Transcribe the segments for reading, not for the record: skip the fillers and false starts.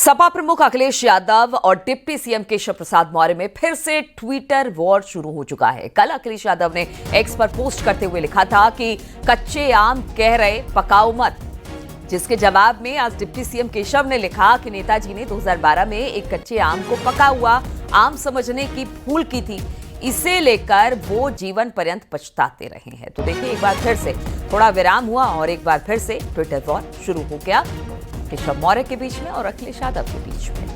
सपा प्रमुख अखिलेश यादव और deputy CM Keshav Prasad Maurya में फिर से ट्विटर वॉर शुरू हो चुका है। कल अखिलेश यादव ने एक्स पर पोस्ट करते हुए लिखा था कि कच्चे आम कह रहे पकाओ मत, जिसके जवाब में आज डिप्टी सीएम केशव ने लिखा कि नेताजी ने 2012 में एक कच्चे आम को पका हुआ आम समझने की भूल की थी, इसे लेकर वो जीवन पर्यंत पछताते रहे हैं। तो देखिए, एक बार फिर से थोड़ा विराम हुआ और एक बार फिर से ट्विटर वॉर शुरू हो गया केशव मौर्य के बीच में और अखिलेश यादव के बीच में।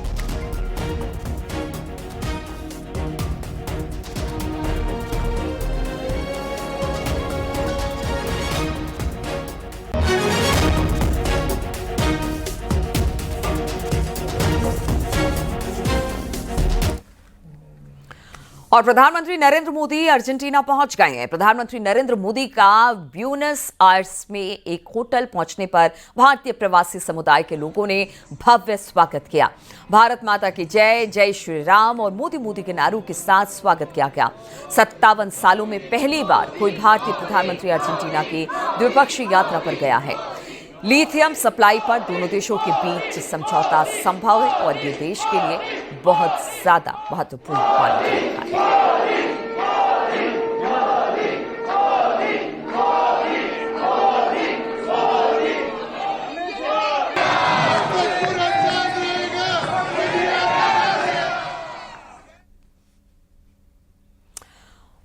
और प्रधानमंत्री नरेंद्र मोदी अर्जेंटीना पहुंच गए हैं। प्रधानमंत्री नरेंद्र मोदी का ब्यूनस आयर्स में एक होटल पहुंचने पर भारतीय प्रवासी समुदाय के लोगों ने भव्य स्वागत किया। भारत माता की जय, जय श्री राम और मोदी मोदी के नारों के साथ स्वागत किया गया। 57 सालों में पहली बार कोई भारतीय प्रधानमंत्री अर्जेंटीना की द्विपक्षीय यात्रा पर गया है। लिथियम सप्लाई पर दोनों देशों के बीच समझौता संभव है और ये देश के लिए बहुत ज्यादा महत्वपूर्ण माना जाता है।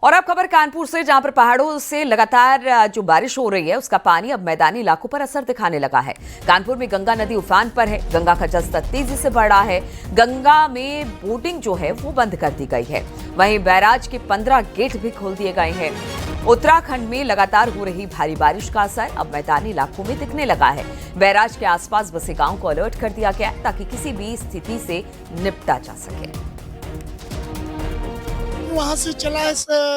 और अब खबर कानपुर से, जहां पर पहाड़ों से लगातार जो बारिश हो रही है उसका पानी अब मैदानी इलाकों पर असर दिखाने लगा है। कानपुर में गंगा नदी उफान पर है। गंगा का जलस्तर तेजी से बढ़ रहा है। गंगा में बोटिंग जो है वो बंद कर दी गई है। वहीं बैराज के 15 गेट भी खोल दिए गए हैं। उत्तराखंड में लगातार हो रही भारी बारिश का असर अब मैदानी इलाकों में दिखने लगा है। बैराज के आसपास बसे गांव को अलर्ट कर दिया गया है ताकि किसी भी स्थिति से निपटा जा सके। वहां से चला है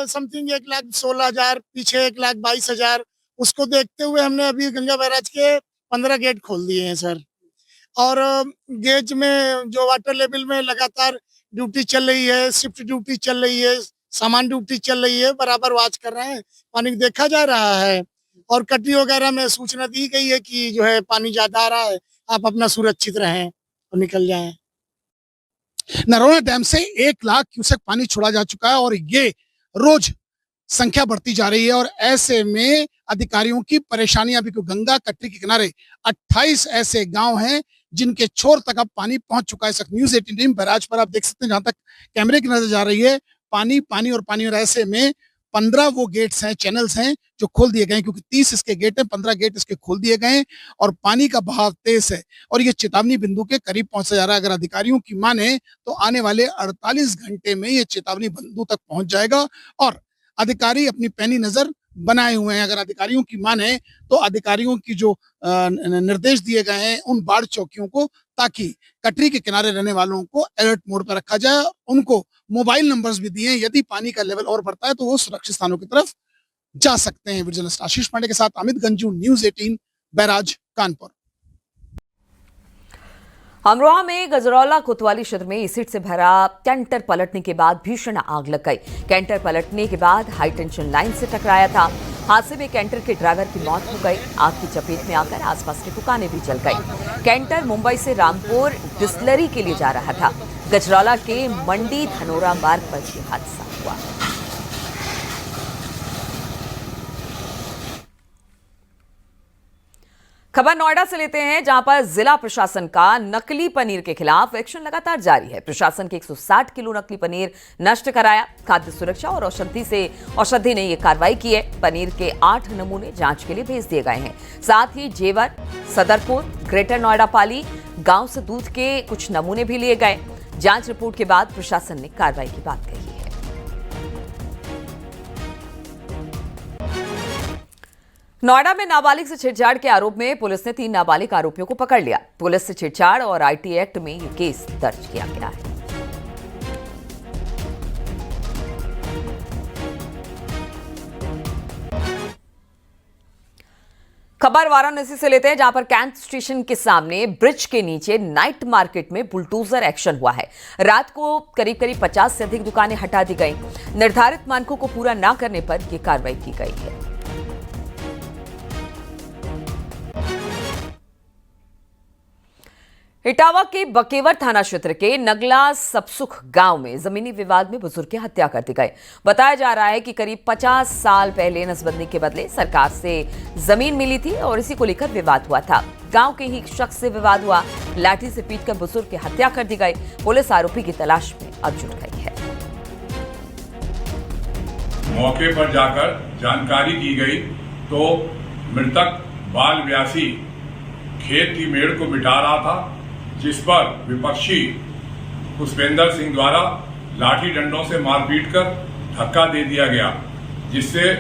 समथिंग 1,16,000, पीछे 1,22,000। उसको देखते हुए हमने अभी गंगा बैराज के 15 गेट खोल दिए हैं सर। और गेज में जो वाटर लेवल में लगातार ड्यूटी चल रही है, शिफ्ट ड्यूटी चल रही है, सामान ड्यूटी चल रही है, बराबर वॉच कर रहे हैं। पानी देखा जा रहा है और कटरी वगैरह में सूचना दी गई है कि जो है पानी ज्यादा आ रहा है, आप अपना सुरक्षित रहें और निकल जाएं। नरोना डैम से 1 लाख क्यूसेक पानी छोड़ा जा चुका है और ये रोज संख्या बढ़ती जा रही है और ऐसे में अधिकारियों की परेशानी अभी गंगा कटरी के किनारे 28 ऐसे गांव हैं जिनके छोर तक अब पानी पहुंच चुका है। इस न्यूज़ 18 बैराज पर आप देख सकते हैं, जहां तक कैमरे की नजर जा रही है पानी पानी और पानी। और ऐसे में 15 वो गेट्स हैं, चैनल्स हैं जो खोल दिए गए हैं, क्योंकि 30 इसके गेट हैं, 15 गेट इसके खोल दिए गए हैं और पानी का बहाव तेज है और ये चेतावनी बिंदु के करीब पहुंचा जा रहा है। अगर अधिकारियों की माने तो आने वाले 48 घंटे में ये चेतावनी बिंदु तक पहुंच जाएगा और अधिकारी अपनी पैनी नजर बनाए हुए हैं। अगर अधिकारियों की माने तो अधिकारियों की जो निर्देश दिए गए हैं उन बाढ़ चौकियों को, ताकि कटरी के किनारे रहने वालों को अलर्ट मोड पर रखा जाए। उनको मोबाइल नंबर्स भी दिए हैं, यदि पानी का लेवल और बढ़ता है तो वो सुरक्षित स्थानों की तरफ जा सकते हैं। जर्नलिस्ट आशीष पांडे के साथ अमित गंजू, न्यूज़ 18 बैराज कानपुर। अमरोहा में गजरौला कोतवाली क्षेत्र में एसिड से भरा कैंटर पलटने के बाद भीषण आग लग गई। कैंटर पलटने के बाद हाई टेंशन लाइन से टकराया था। हादसे में कैंटर के ड्राइवर की मौत हो गई। आग की चपेट में आकर आसपास की दुकानें भी जल गई। कैंटर मुंबई से रामपुर डिस्टिलरी के लिए जा रहा था। गजरौला के मंडी धनोरा मार्ग पर यह हादसा हुआ। खबर नोएडा से लेते हैं, जहां पर जिला प्रशासन का नकली पनीर के खिलाफ एक्शन लगातार जारी है। प्रशासन के 160 किलो नकली पनीर नष्ट कराया। खाद्य सुरक्षा और औषधि ने यह कार्रवाई की है। पनीर के 8 नमूने जांच के लिए भेज दिए गए हैं। साथ ही जेवर, सदरपुर, ग्रेटर नोएडा पाली गांव से दूध के कुछ नमूने भी लिए गए। जांच रिपोर्ट के बाद प्रशासन ने कार्रवाई की बात कही है। नोएडा में नाबालिग से छेड़छाड़ के आरोप में पुलिस ने 3 नाबालिग आरोपियों को पकड़ लिया। पुलिस से छेड़छाड़ और आईटी एक्ट में यह केस दर्ज किया गया है। खबर वाराणसी से लेते हैं, जहां पर कैंट स्टेशन के सामने ब्रिज के नीचे नाइट मार्केट में बुलडोजर एक्शन हुआ है। रात को करीब 50 से अधिक दुकानें हटा दी गई। निर्धारित मानकों को पूरा न करने पर यह कार्रवाई की गई है। इटावा के बकेवर थाना क्षेत्र के नगला सबसुख गांव में जमीनी विवाद में बुजुर्ग की हत्या कर दी गई। बताया जा रहा है कि करीब 50 साल पहले नसबंदी के बदले सरकार से जमीन मिली थी और इसी को लेकर विवाद हुआ था। गांव के ही एक शख्स से विवाद हुआ, लाठी से पीटकर बुजुर्ग की हत्या कर दी गई। पुलिस आरोपी की तलाश में अब जुट गई है। मौके पर जाकर जानकारी की गई तो मृतक बाल व्यासी खेत की मेड़ को बिठा रहा था, जिस पर विपक्षी पुष्पेंद्र सिंह द्वारा लाठी डंडों से मारपीट कर धक्का दे दिया गया, जिससे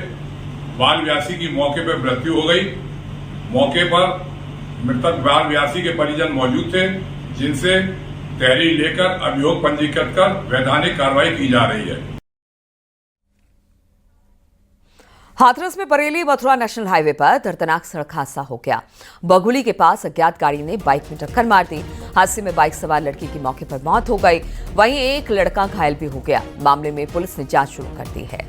बाल व्यासी की मौके पर मृत्यु हो गई। मौके पर मृतक बाल व्यासी के परिजन मौजूद थे, जिनसे तहरीर लेकर अभियोग पंजीकृत कर वैधानिक कार्रवाई की जा रही है। हाथरस में बरेली मथुरा नेशनल हाईवे पर दर्दनाक सड़क हादसा हो गया। बघुली के पास अज्ञात गाड़ी ने बाइक में टक्कर मार दी। हादसे में बाइक सवार लड़की की मौके पर मौत हो गई, वहीं एक लड़का घायल भी हो गया। मामले में पुलिस ने जांच शुरू कर दी है।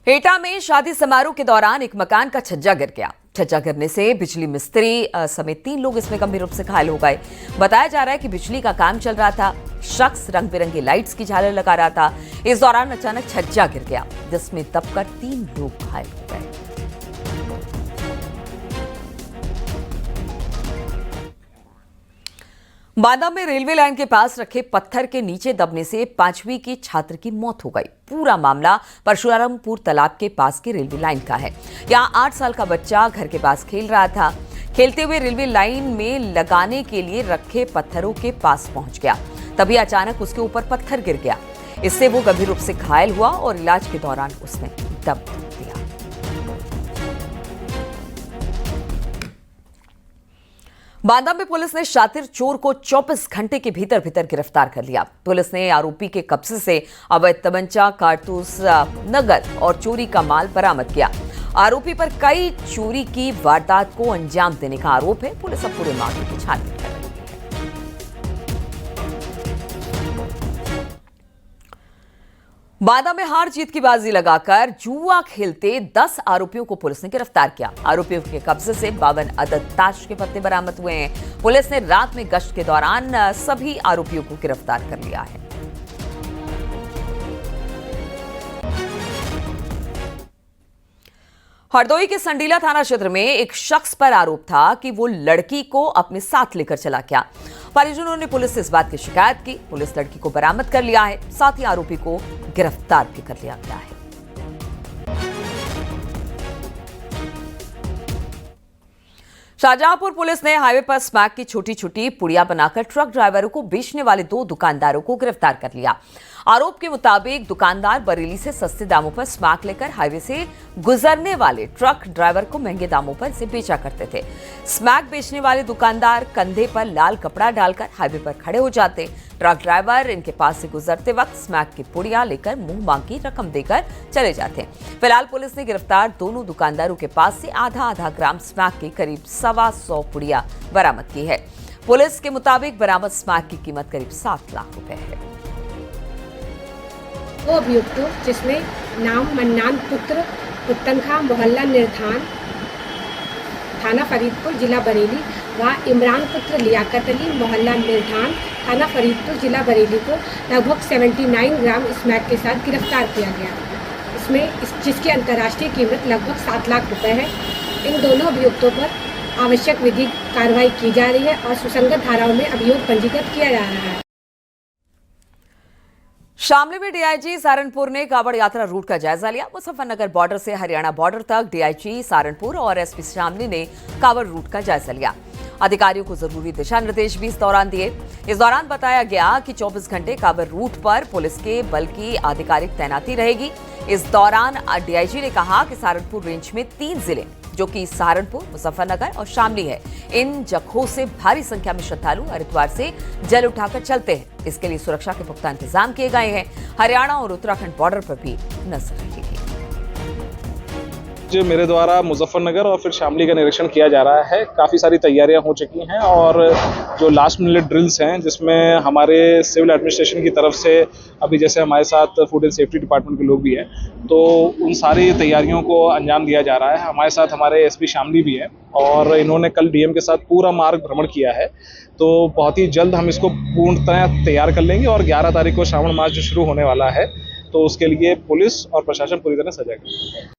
एटा में शादी समारोह के दौरान एक मकान का छज्जा गिर गया। छज्जा गिरने से बिजली मिस्त्री समेत 3 लोग इसमें गंभीर रूप से घायल हो गए। बताया जा रहा है कि बिजली का काम चल रहा था। शख्स रंग बिरंगी लाइट्स की झालर लगा रहा था। इस दौरान अचानक छज्जा गिर गया, जिसमें दबकर 3 लोग घायल हो गए। बांदा में रेलवे लाइन के पास रखे पत्थर के नीचे दबने से 5वीं की छात्र की मौत हो गई। पूरा मामला परशुरामपुर तालाब के पास की रेलवे लाइन का है। यहां 8 साल का बच्चा घर के पास खेल रहा था। खेलते हुए रेलवे लाइन में लगाने के लिए रखे पत्थरों के पास पहुंच गया, तभी अचानक उसके ऊपर पत्थर गिर गया। इससे वो गंभीर रूप से घायल हुआ और इलाज के दौरान उसने दम तोड़ दिया। बांदा में पुलिस ने शातिर चोर को 24 घंटे के भीतर गिरफ्तार कर लिया। पुलिस ने आरोपी के कब्जे से अवैध तमंचा, कारतूस, नगद और चोरी का माल बरामद किया। आरोपी पर कई चोरी की वारदात को अंजाम देने का आरोप है। पुलिस अब पूरे मामले की छानबीन कर रही है। बांदा में हार जीत की बाजी लगाकर जुआ खेलते 10 आरोपियों को पुलिस ने गिरफ्तार किया। आरोपियों के कब्जे से 52 अदद ताश के पत्ते बरामद हुए हैं। पुलिस ने रात में गश्त के दौरान सभी आरोपियों को गिरफ्तार कर लिया है। हरदोई के संडीला थाना क्षेत्र में एक शख्स पर आरोप था कि वो लड़की को अपने साथ लेकर चला गया। परिजनों ने पुलिस से इस बात की शिकायत की। पुलिस लड़की को बरामद कर लिया है, साथ ही आरोपी को गिरफ्तार भी कर लिया गया है। शाहजहांपुर पुलिस ने हाईवे पर स्मैक की छोटी छोटी पुड़िया बनाकर ट्रक ड्राइवरों को बेचने वाले 2 दुकानदारों को गिरफ्तार कर लिया। आरोप के मुताबिक दुकानदार बरेली से सस्ते दामों पर स्मैक लेकर हाईवे से गुजरने वाले ट्रक ड्राइवर को महंगे दामों पर इसे बेचा करते थे। स्मैक बेचने वाले दुकानदार कंधे पर लाल कपड़ा डालकर हाईवे पर खड़े हो जाते। ट्रक ड्राइवर इनके पास से गुजरते वक्त स्मैक की पुड़िया लेकर मुंह मांगी रकम देकर चले जाते। फिलहाल पुलिस ने गिरफ्तार दोनों दुकानदारों के पास से आधा ग्राम स्मैक की करीब 125 पुड़िया बरामद की है। पुलिस के मुताबिक बरामद स्मैक की कीमत करीब 7 लाख रुपए है। वो अभियुक्तों जिसमें नाम मन्नान पुत्र उत्तम खां, मोहल्ला निर्धान, थाना फरीदपुर, जिला बरेली व इमरान पुत्र लियाकत अली, मोहल्ला निर्धान, थाना फरीदपुर, जिला बरेली को लगभग 79 ग्राम स्मैक के साथ गिरफ्तार किया गया। जिसकी अंतर्राष्ट्रीय कीमत लगभग 7 लाख रुपए है। इन दोनों अभियुक्तों पर आवश्यक विधिक कार्रवाई की जा रही है और सुसंगत धाराओं में अभियोग पंजीकृत किया जा रहा है। शामली में डीआईजी सहारनपुर ने कावड़ यात्रा रूट का जायजा लिया। मुजफ्फरनगर बॉर्डर से हरियाणा बॉर्डर तक डीआईजी सहारनपुर और एसपी शामली ने कावड़ रूट का जायजा लिया। अधिकारियों को जरूरी दिशा निर्देश भी इस दौरान दिए। इस दौरान बताया गया कि 24 घंटे कावड़ रूट पर पुलिस के बल की आधिकारिक तैनाती रहेगी। इस दौरान डीआईजी ने कहा कि सहारनपुर रेंज में 3 जिले जो कि सहारनपुर, मुजफ्फरनगर और शामली है, इन जगहों से भारी संख्या में श्रद्धालु हरिद्वार से जल उठाकर चलते हैं। इसके लिए सुरक्षा के पुख्ता इंतजाम किए गए हैं। हरियाणा और उत्तराखंड बॉर्डर पर भी नजर रहेगी। आज मेरे द्वारा मुजफ्फरनगर और फिर शामली का निरीक्षण किया जा रहा है। काफ़ी सारी तैयारियां हो चुकी हैं और जो लास्ट मिनट ड्रिल्स हैं जिसमें हमारे सिविल एडमिनिस्ट्रेशन की तरफ से अभी जैसे हमारे साथ फूड एंड सेफ्टी डिपार्टमेंट के लोग भी हैं, तो उन सारी तैयारियों को अंजाम दिया जा रहा है। हमारे साथ हमारे एसपी शामली भी हैं और इन्होंने कल डीएम के साथ पूरा मार्ग भ्रमण किया है, तो बहुत ही जल्द हम इसको पूर्णतः तैयार कर लेंगे और 11 तारीख को श्रावण मास जो शुरू होने वाला है तो उसके लिए पुलिस और प्रशासन पूरी तरह सजग है।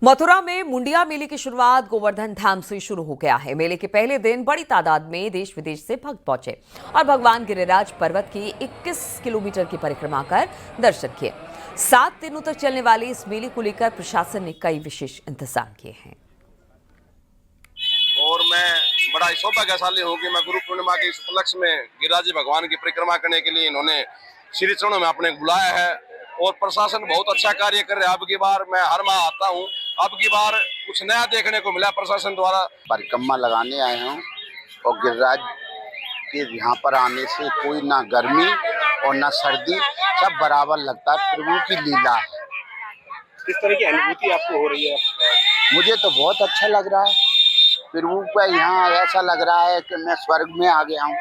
मथुरा में मुंडिया मेले की शुरुआत गोवर्धन धाम से शुरू हो गया है। मेले के पहले दिन बड़ी तादाद में देश विदेश से भक्त पहुंचे और भगवान गिरिराज पर्वत की 21 किलोमीटर की परिक्रमा कर दर्शन किए। 7 दिनों तक चलने वाले इस मेले को लेकर प्रशासन ने कई विशेष इंतजाम किए हैं। और मैं बड़ा सौभाग्यशाली हूँ कि मैं गुरु पूर्णिमा के इस उपलक्ष्य में गिरिराज भगवान की परिक्रमा करने के लिए इन्होंने श्री चरणों में अपने बुलाया है और प्रशासन बहुत अच्छा कार्य कर रहा है। अब की बार मैं हर माह आता हूँ, अब की बार कुछ नया देखने को मिला प्रशासन द्वारा। परिक्रमा लगाने आए हूँ और गिरिराज के यहाँ पर आने से कोई ना गर्मी और ना सर्दी, सब बराबर लगता है। प्रभु की लीला है। किस तरह की अनुभूति आपको हो रही है? मुझे तो बहुत अच्छा लग रहा है। प्रभु का यहाँ ऐसा लग रहा है कि मैं स्वर्ग में आ गया हूँ।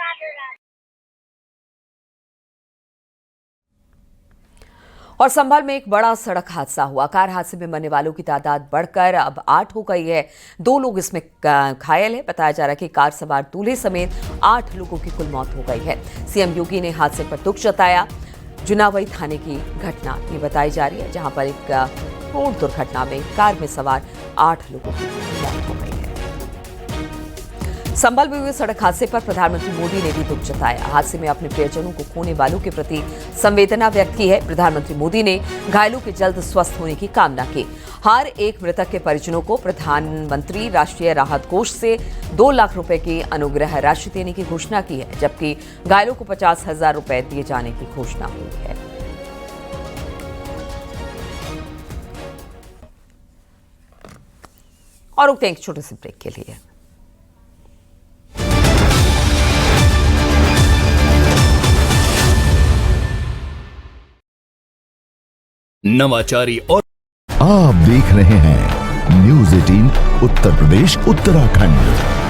और संभल में एक बड़ा सड़क हादसा हुआ। कार हादसे में मरने वालों की तादाद बढ़कर अब 8 हो गई है। 2 लोग इसमें घायल है। बताया जा रहा है कि कार सवार दूल्हे समेत 8 लोगों की कुल मौत हो गई है। सीएम योगी ने हादसे पर दुख जताया। जुनावई थाने की घटना ये बताई जा रही है, जहां पर एक रोड दुर्घटना में कार में सवार 8 लोगों की मौत हो गई है। संभल में हुए सड़क हादसे पर प्रधानमंत्री मोदी ने भी दुख जताया। हादसे में अपने प्रियजनों को खोने वालों के प्रति संवेदना व्यक्त की है। प्रधानमंत्री मोदी ने घायलों के जल्द स्वस्थ होने की कामना की। हर एक मृतक के परिजनों को प्रधानमंत्री राष्ट्रीय राहत कोष से 2 लाख रुपए की अनुग्रह राशि देने की घोषणा की है, जबकि घायलों को 50,000 रुपए दिए जाने की घोषणा हुई है। और रुकते हैं एक छोटे से ब्रेक के लिए। नवाचारी और आप देख रहे हैं न्यूज़ 18 उत्तर प्रदेश उत्तराखंड।